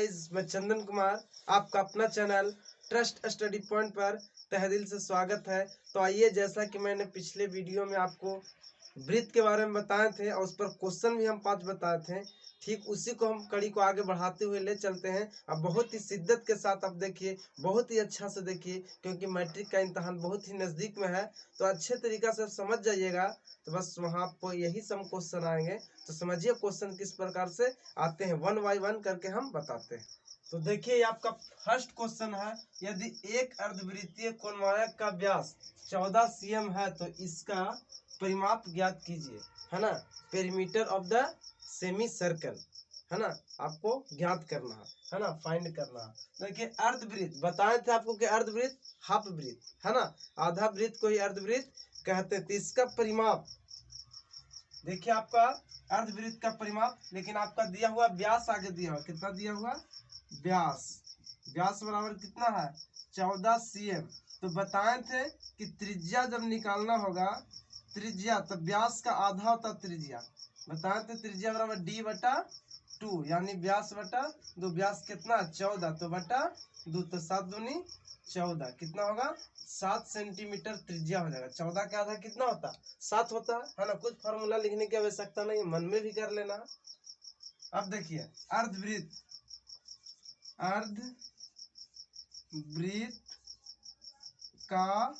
Guys, मैं चंदन कुमार आपका अपना चैनल ट्रस्ट स्टडी पॉइंट पर तहे दिल से स्वागत है। तो आइए, जैसा कि मैंने पिछले वीडियो में आपको वृत्त के बारे में बताए थे और उस पर क्वेश्चन भी हम 5 बताए थे, ठीक उसी को हम कड़ी को आगे बढ़ाते हुए ले चलते हैं। अब बहुत ही शिद्दत के साथ आप देखिए, बहुत ही अच्छा से देखिए, क्योंकि मैट्रिक का इम्तहान बहुत ही नज़दीक में है। तो अच्छे तरीक़ा से समझ जाइएगा, तो बस वहाँ आपको यही सब क्वेश्चन आएंगे। तो समझिए क्वेश्चन किस प्रकार से आते हैं, 1 बाय 1 करके हम बताते हैं। तो देखिए, आपका फर्स्ट क्वेश्चन है, यदि एक अर्धवृत्तीय कोणमायक का व्यास 14 cm है तो इसका परिमाप ज्ञात कीजिए, है ना। Perimeter of the semi circle, है ना, आपको ज्ञात करना है ना, फाइंड करना है। देखिए, अर्धवृत्त बताए थे आपको कि अर्धवृत्त हाफ वृत्त, है ना, आधा वृत्त को ही अर्धवृत्त कहते हैं। तो इसका परिमाप देखिए, आपका अर्धवृत्त का परिमाप, लेकिन आपका दिया हुआ व्यास आगे दिया हुआ, कितना दिया हुआ व्यास, व्यास बराबर कितना है 14 cm। तो बताए थे कि त्रिज्या जब निकालना होगा, त्रिज्या तो व्यास का आधा होता त्रिज्या, बताए थे त्रिज्या बराबर d/2, यानी व्यास बटा 2। व्यास कितना 14, तो बटा 2, तो 7 दूनी 14, कितना होगा 7 सेंटीमीटर त्रिज्या हो जाएगा। 14 का आधा कितना होता 7 होता है ना। कुछ फॉर्मूला लिखने की आवश्यकता नहीं, मन में भी कर लेना। अब देखिए, अर्धवृत्त का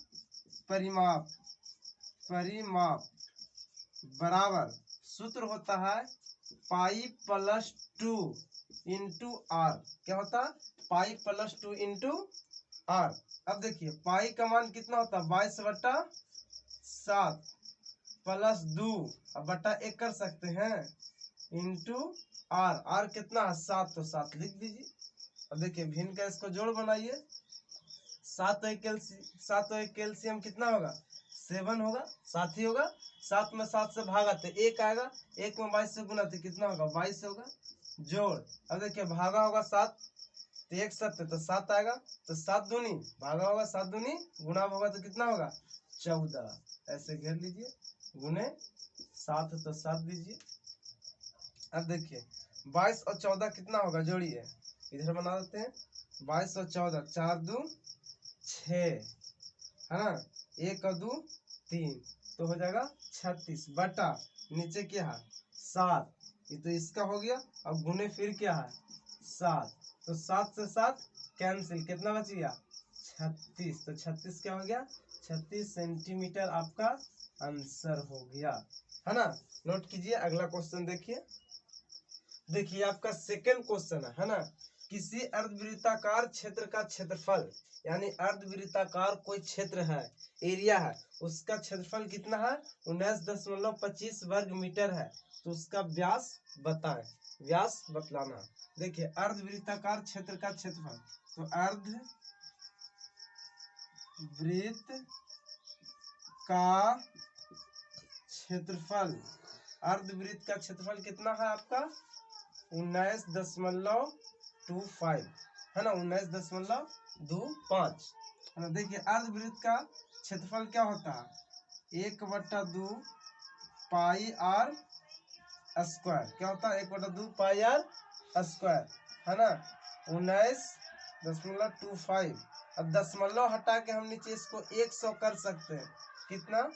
परिमाप बराबर सूत्र होता है π+2 इंटू आर। क्या होता है π+2 इंटू आर। अब देखिए, पाई का मान कितना होता है 22/7 +2, अब बटा 1 कर सकते हैं, इंटू आर। आर कितना है 7, तो 7 लिख दीजिए। अब देखिए, भिन्न का इसको जोड़ बनाइए, 7 और 1 कैल्शियम कितना होगा 7 होगा, 7 ही होगा। 7 में 7 से भागा तो 1 आएगा, 1 में 22 से गुना तो कितना होगा 22 होगा, जोड़। अब देखिए, भागा होगा 7 तो 1 7 तो 7 आएगा, तो 7 दूनी भागा होगा 7 दूनी गुना होगा तो कितना होगा 14। ऐसे घेर लीजिए, गुने 7 तो 7 दीजिए। अब देखिए, 22 और 14 कितना होगा, जोड़िए, इधर बना देते हैं। 22 और 14, 4 2 6, है ना, 1 और 2 3, तो हो जाएगा 36 बटा नीचे क्या है 7, ये तो इसका हो गया। अब गुने फिर क्या है 7, तो 7 से 7 कैंसिल, कितना बच गया 36, तो 36 क्या हो गया 36 सेंटीमीटर आपका आंसर हो गया, है ना। नोट कीजिए, अगला क्वेश्चन देखिए। देखिए, आपका सेकंड क्वेश्चन है ना, किसी अर्धवृत्ताकार क्षेत्र का क्षेत्रफल, यानी अर्धवृत्ताकार कोई क्षेत्र है, एरिया है, उसका क्षेत्रफल कितना है 19.25 वर्ग मीटर है, तो उसका व्यास बताएं, व्यास बतलाना। देखिए, अर्धवृत्ताकार क्षेत्र का क्षेत्रफल, तो अर्धवृत्त का क्षेत्रफल, अर्धवृत्त का क्षेत्रफल कितना है आपका 19.25, है ना, 19.25, है ना। देखिए, अर्धवृत्त का क्षेत्रफल क्या होता है 1/2 πr², क्या होता है 1/2 πr², है ना, 19.25। अब दशमलव हटा के हम नीचे इसको 100 कर सकते हैं, कितना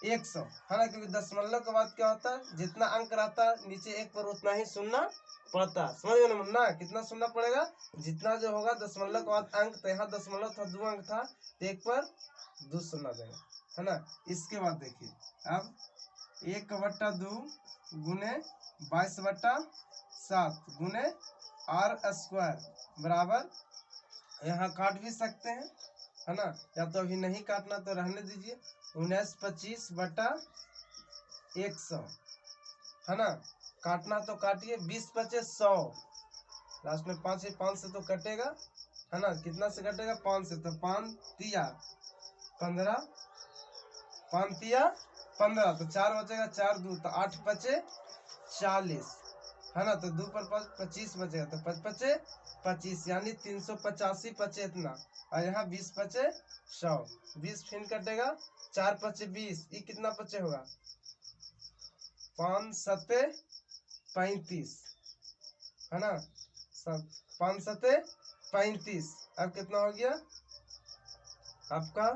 100, है ना, क्योंकि दशमलव के बाद क्या होता है जितना अंक रहता है नीचे 1 पर उतना ही सुनना पड़ता है। समझ गए ना मुन्ना, कितना सुनना पड़ेगा, जितना जो होगा दशमलव के बाद अंक, तो यहाँ दशमलव था 2 अंक था, तो 1 पर 2 सुनना देगा, है ना। इसके बाद देखिए, अब 1/2 गुने 22/7 गुने r² बराबर, यहाँ काट भी सकते हैं, है ना, या तो अभी नहीं काटना तो रहने दीजिए, 1925/100, है ना, काटना तो काटिए, 20×5 = 100, लास्ट में 5 है, 5 से तो कटेगा, है ना, कितना से कटेगा 5 से, तो 5 तिया 15, 5 तिया 15, तो 4 बचेगा, 4 2 तो 8×5 = 40, है ना, तो 2 पर 5 25 बचेगा, तो 5×5 = 25, यानी 385 बचे इतना, और यहाँ 20×5 = 100, 20 फिर कटेगा, 4×5 = 20, ये कितना बचे होगा 5×7 = 35, है ना, 5 सते 35। अब कितना हो गया आपका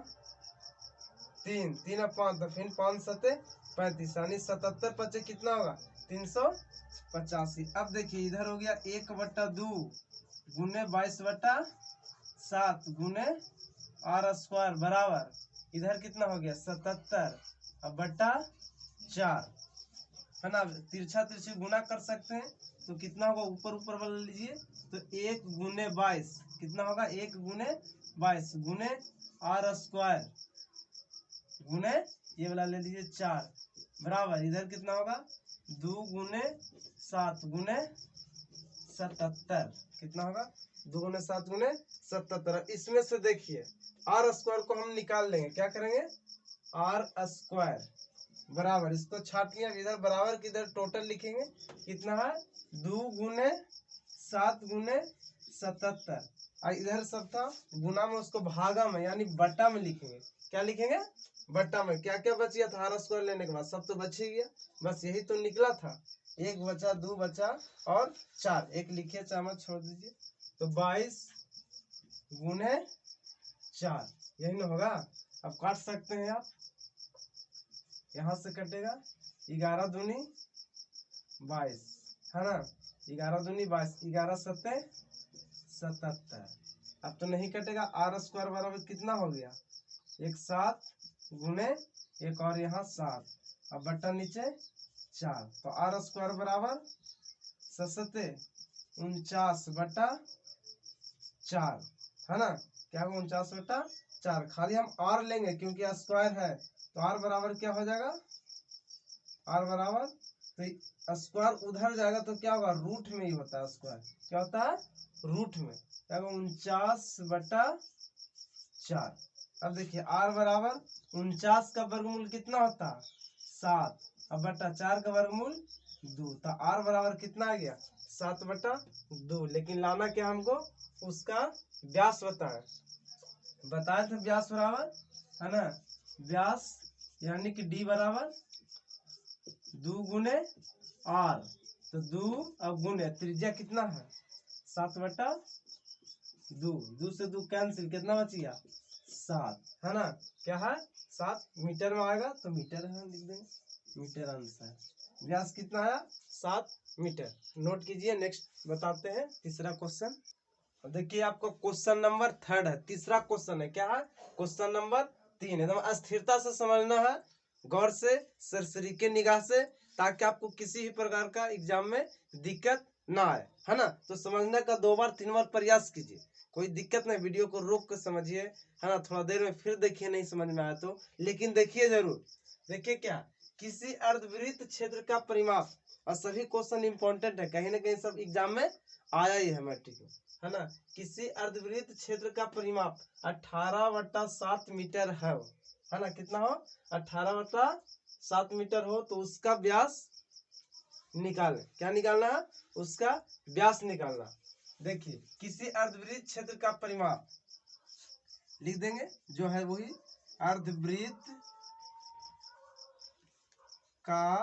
3 और 5 तो फिर 5 सते 35 यानी 77 पचे कितना होगा 385। अब देखिए इधर हो गया 1/2 गुने 22/7 गुने आर स्क्वायर बराबर इधर कितना हो गया 77 अब बटा 4 है ना। तिरछा तिरछी गुना कर सकते हैं तो कितना होगा ऊपर ऊपर वाला लीजिए तो 1 गुने 22 कितना होगा 1 गुने 22 गुने आर स्क्वायर गुने ये वाला ले लीजिए 4 बराबर इधर कितना होगा 2 गुने 7 गुने 77 कितना होगा 2 गुने 7 गुने 77। इसमें से देखिए आर स्क्वायर को हम निकाल लेंगे क्या करेंगे आर स्क्वायर बराबर इसको छाट लिया इधर बराबर की इधर टोटल लिखेंगे कितना है 2 गुने 7 गुने 77 और इधर सब था गुना में उसको भागा में यानी बट्टा में लिखेंगे क्या लिखेंगे बट्टा में। क्या क्या बच गया था आर स्क्वायर लेने के बाद सब तो बच ही गया बस यही तो निकला था 1 बचा 2 बचा और 4 एक लिखिए चामच छोड़ दीजिए तो 22 गुने 4 यही ना होगा। अब काट सकते हैं आप यहाँ से कटेगा 11 दूनी 22 है ना 11 दूनी 22 11 सत्ते 77। अब तो नहीं कटेगा आर स्क्वायर बराबर कितना हो गया 1 7 गुने 1 और यहाँ 7 अब बट्टा नीचे 4 तो आर स्क्वायर बराबर 49/4 है ना क्या होगा 49/4 खाली हम आर लेंगे क्योंकि स्क्वायर है तो आर बराबर क्या हो जाएगा आर बराबर तो स्क्वायर उधर जाएगा तो क्या होगा रूट में ही होता है स्क्वायर क्या होता है रूट में क्या होगा 49/4। अब देखिए आर बराबर 49 का वर्गमूल कितना होता है 7 अब बटा 4 का वर्गमूल 2 तो आर बराबर कितना आ गया 7/2। लेकिन लाना क्या हमको उसका व्यास बताए थे व्यास बराबर है ना व्यास यानी कि डी बराबर 2 गुने आर तो 2 और गुने त्रिज्या कितना है 7/2 2 से 2 कैंसिल कितना बच गया 7 है ना क्या है 7 मीटर में आएगा तो मीटर है लिख देंगे मीटर आंसर व्यास कितना आया 7 मीटर। नोट कीजिए नेक्स्ट बताते हैं तीसरा क्वेश्चन। देखिए आपका क्वेश्चन नंबर 3 है तीसरा क्वेश्चन है क्या है क्वेश्चन नंबर 3 एकदम स्थिरता से समझना है गौर से सरसरीके निगाह से ताकि आपको किसी भी प्रकार का एग्जाम में दिक्कत ना आए है ना। तो समझने का 2 बार 3 बार प्रयास कीजिए कोई दिक्कत नहीं वीडियो को रोक कर समझिए है ना थोड़ा देर में फिर देखिए नहीं समझ में आया तो लेकिन देखिए जरूर। देखिए क्या किसी अर्धवृत्त क्षेत्र का परिमाप और सभी क्वेश्चन इंपॉर्टेंट है कहीं ना कहीं सब एग्जाम में आया ही है मैट्रिक में है ना। किसी अर्धवृत्त क्षेत्र का परिमाप 18/7 मीटर है ना कितना हो 18/7 मीटर हो तो उसका व्यास निकालें क्या निकालना है उसका व्यास निकालना। देखिए किसी अर्धवृत्त क्षेत्र का परिमाप लिख देंगे जो है वही अर्धवृत्त का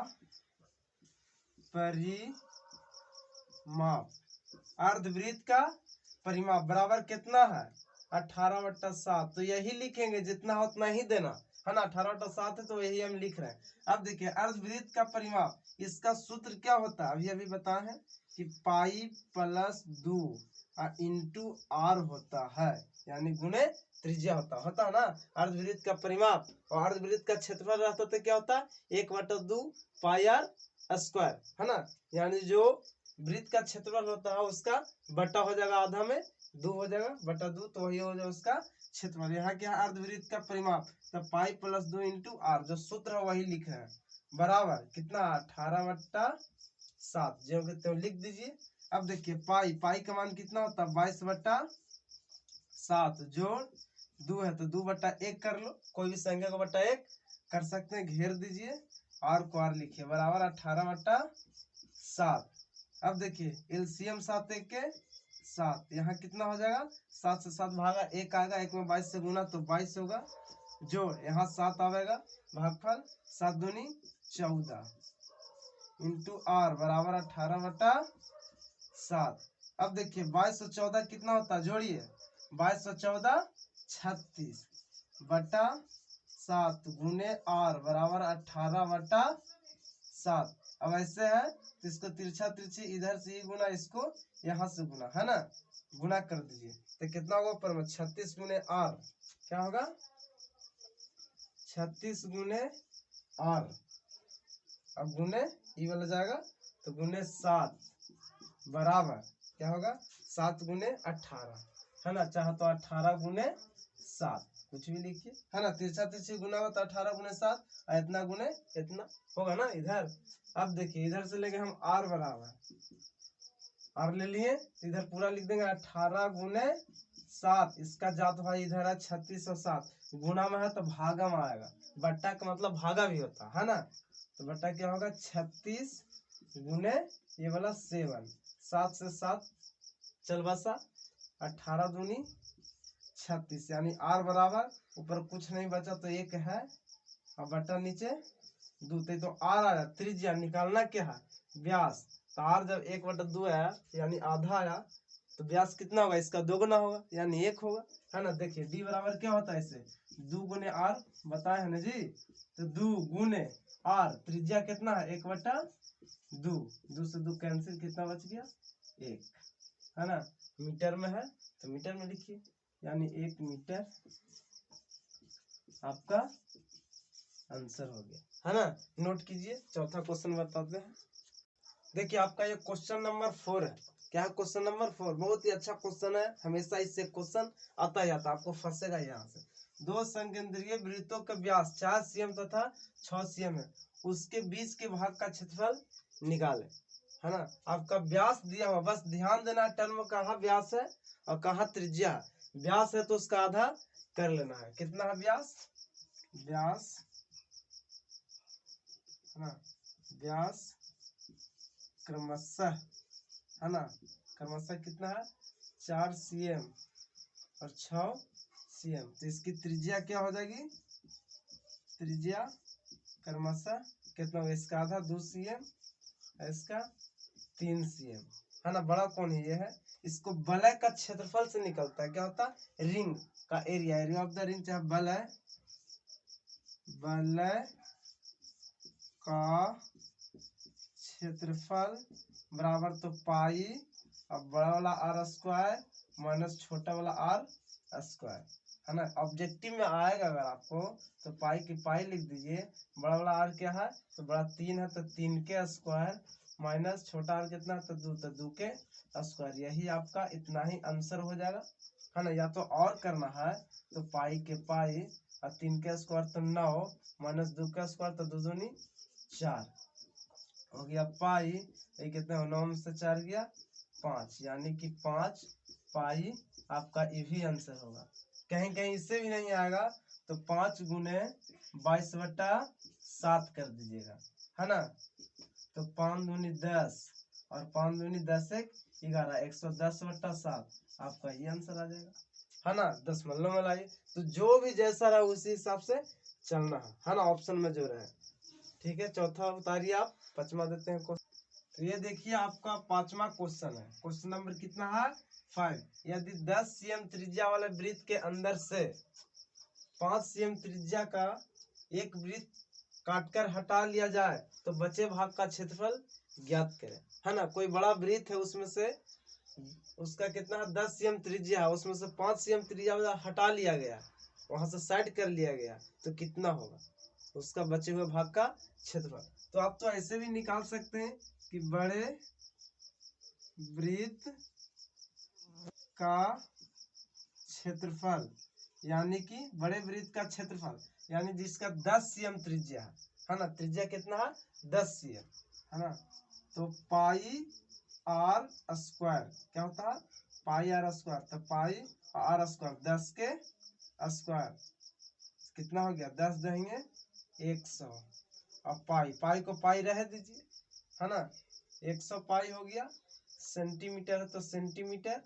परिमाप अर्धवृत्त का परिमाप बराबर कितना है 18/7 तो यही लिखेंगे जितना हो उतना ही देना है ना 18/7 है तो यही हम लिख रहे हैं। अब देखिए अर्धवृत्त का परिमाप इसका सूत्र क्या होता है अभी बताए हैं कि पाई प्लस 2 इंटू आर होता है यानी गुणे त्रिज्या होता है ना। अर्धवृत्त का परिमाप और अर्धवृत्त का क्षेत्रफल रहता तो क्या होता 1/2 पाई आर स्क्वायर है ना यानी जो वृत्त का क्षेत्रफल होता है उसका बटा हो जाएगा आधा में 2 हो जाएगा बटा 2 तो वही हो जाएगा उसका क्षेत्रफल। यहाँ क्या अर्धवृत्त का परिमाप तो पाई प्लस 2 इंटू आर जो सूत्र है वही लिख रहे हैं बराबर कितना 18/7 जो तो लिख दीजिए। अब देखिए पाई का मान कितना होता है 22/7 जोड़ 2 है तो 2/1 कर लो कोई भी संख्या को बटा 1 कर सकते हैं घेर दीजिए और को आर लिखिए बराबर 18/7। अब देखिए एलसीएम 7 1 के 7 यहाँ कितना हो जाएगा 7 से 7 भागा 1 आएगा 1 में 22 से गुना तो 22 होगा जोड़ यहाँ 7 आएगा भागफल 7 दूनी 14 इंटू आर बराबर 18/7 अब देखिए 2214 कितना होता है, जोड़िए 2214 36 बटा 7 गुने r बराबर 18/7। अब ऐसे है तो इसको तिरछा तिरछी इधर से ही गुना, इसको यहाँ से गुना, है ना, गुना कर दीजिए तो कितना होगा ऊपर में 36 गुने r, क्या होगा 36 गुने r, अब गुने ये वाला जाएगा तो गुने 7 बराबर क्या होगा 7 गुने 18, है ना, चाहे तो 18 गुने 7 कुछ भी लिखिए, है ना, तिरछा तिरछी गुना हो तो 18 गुने 7 और इतना गुने इतना होगा ना इधर। अब देखिए इधर से लेके हम r बराबर r ले लिए तो इधर पूरा लिख देंगे 18 गुने 7, इसका जात भाई इधर है 36 और 7 गुना में है तो भागा में आएगा, बट्टा का मतलब भागा भी होता है ना, तो बट्टा क्या होगा 36 गुने ये वाला 7, 7 से 7 चल बसा 18 दूनी 36, यानी r बराबर ऊपर कुछ नहीं बचा तो 1 है और बट्टा नीचे 2, तो r आया त्रिज्या, निकालना क्या है व्यास, तो r जब 1/2 आया यानी आधा आया तो व्यास कितना होगा, इसका दोगुना होगा यानी 1 होगा, है ना। देखिए d बराबर क्या होता है इसे 2 गुने r बताए है ना जी, तो 2 गुने r त्रिज्या कितना है 1/2, 2 से 2 कैंसिल, कितना बच गया 1, है ना, मीटर में है तो मीटर में लिखिए, यानी 1 मीटर आपका आंसर हो गया, है ना। नोट कीजिए, चौथा क्वेश्चन बताते हैं। देखिए आपका ये क्वेश्चन नंबर 4 है, क्या है क्वेश्चन नंबर 4, बहुत ही अच्छा क्वेश्चन है, हमेशा इससे क्वेश्चन आता ही आता, आपको फंसेगा यहाँ से। दो संकेंद्रीय वृत्तों का व्यास 4 cm तथा 6 cm है, उसके बीच के भाग का क्षेत्रफल निकाले, है ना। आपका व्यास दिया हुआ, बस ध्यान देना टर्म कहाँ व्यास है और कहाँ त्रिज्या है, व्यास है तो उसका आधा कर लेना है, कितना है व्यास, व्यास है ना, व्यास क्रमशः, है ना, क्रमशः कितना है 4 cm और 6 cm, तो इसकी त्रिज्या क्या हो जाएगी, त्रिज्या क्रमशः कितना होगा, इसका आधा 2 cm, इसका 3 cm, है ना। बड़ा कौन है, ये है, इसको वलय का क्षेत्रफल से निकलता है, क्या होता है रिंग का area, area of the ring, चाहे वलय, वलय का क्षेत्रफल बराबर तो पाई अब बड़ा वाला r स्क्वायर माइनस छोटा वाला r स्क्वायर, है ना। ऑब्जेक्टिव में आएगा अगर आपको तो पाई की पाई लिख दीजिए, बड़ा वाला r क्या है तो बड़ा 3 है तो 3 के स्क्वायर माइनस छोटा r कितना तो 2 के स्क्वायर, यही आपका इतना ही आंसर हो जाएगा, है ना। या तो और करना है तो पाई के पाई और 3 के स्क्वायर तो 9 माइनस 2 का स्क्वायर तो 2 दूनी 4 हो गया पाई, ये कितना 9 में से 4 गया 5, यानी कि 5 पाई आपका ये भी आंसर होगा। कहीं कहीं इससे भी नहीं आएगा तो 5 गुने 22/7 कर दीजिएगा, है ना, तो 5 दूनी 10 और 5 दूनी 10 1 11, 110/7 आपका ये आंसर आ जाएगा, है ना। दशमलव में लाइए, तो जो भी जैसा रहा उसी हिसाब से चलना है ना, ऑप्शन में जो रहे, ठीक है। चौथा उतारिए आप, पांचवा देते हैं क्वेश्चन। तो ये देखिए आपका पांचवा क्वेश्चन है, क्वेश्चन नंबर कितना है 5, यदि 10 cm त्रिज्या वाले वृत्त के अंदर से 5 cm त्रिज्या का एक वृत्त काटकर हटा लिया जाए तो बचे भाग का क्षेत्रफल ज्ञात करें, है ना। कोई बड़ा वृत्त है उसमें से उसका कितना 10 cm त्रिज्या है, उसमें से 5 cm त्रिज्या वाला हटा लिया गया, वहां से साइड कर लिया गया तो कितना होगा उसका बचे हुए भाग का क्षेत्रफल। तो आप तो ऐसे भी निकाल सकते हैं कि बड़े वृत्त का क्षेत्रफल, यानी कि बड़े वृत्त का क्षेत्रफल यानी जिसका 10 cm त्रिज्या है ना, त्रिज्या कितना है 10 cm, है ना, तो पाई आर स्क्वायर क्या होता है पाई आर स्क्वायर, तो पाई आर स्क्वायर 10 के स्क्वायर कितना हो गया 10 देंगे 100, अब पाई पाई को पाई रह दीजिए, है ना, 100 पाई हो गया, सेंटीमीटर है तो सेंटीमीटर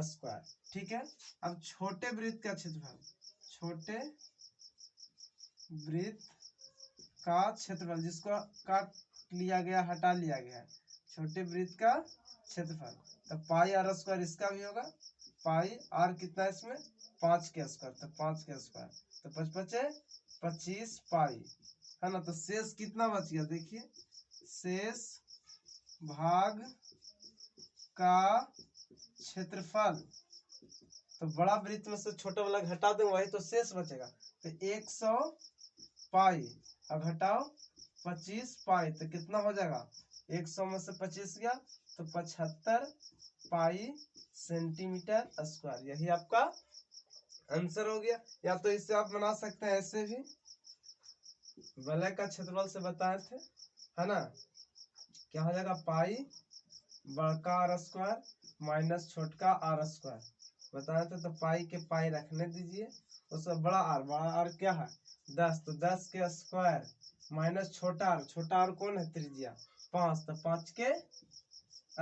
स्क्वायर, ठीक है। अब छोटे वृत्त का क्षेत्रफल, छोटे वृत्त का क्षेत्रफल जिसको काट लिया गया हटा लिया गया, छोटे वृत्त का क्षेत्रफल तो पाई आर स्क्वायर इसका भी होगा, पाई आर कितना है इसमें 5 के स्क्वायर, तो 5 के स्क्वायर, तो 5 बचे 25 पाई, है ना। तो शेष कितना बच गया देखिए, शेष भाग का क्षेत्रफल, तो बड़ा वृत्त में से छोटा वाला घटा दें वही तो शेष बचेगा। तो 100 पाई और घटाओ 25 पाई, तो कितना हो जाएगा, 100 में से 25 गया तो 75 पाई सेंटीमीटर स्क्वायर। यही आपका आंसर हो गया। या तो इससे आप बना सकते हैं ऐसे भी, वलय का क्षेत्रफल से बताए थे, है ना। क्या हो जाएगा, पाई बड़का आर स्क्वायर माइनस छोटका आर स्क्वायर बताए थे। तो पाई के पाई रखने दीजिए, उसका बड़ा आर क्या है 10, तो 10 के स्क्वायर माइनस छोटा आर कौन है त्रिज्या 5, तो 5 के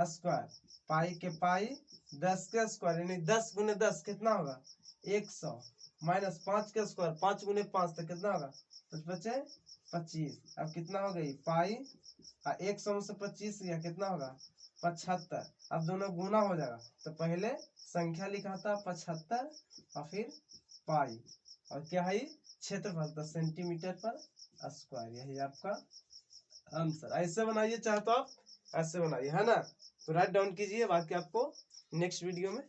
स्क्वायर, पाई के पाई 10 के स्क्वायर यानी 10 गुने 10 कितना होगा 100, माइनस 5 के स्क्वायर 5 गुने 5 तो कितना होगा, तो बचे 25। अब कितना हो गई पाई 100 में से 25 गया कितना होगा 75। अब दोनों गुना हो जाएगा, तो पहले संख्या लिखा था 75 और फिर पाई, और क्या है क्षेत्रफल तो सेंटीमीटर पर स्क्वायर। यही आपका आंसर। ऐसे बनाइए, चाहे तो आप ऐसे बनाइए, है ना। तो राइट डाउन कीजिए, बाकी आपको नेक्स्ट वीडियो में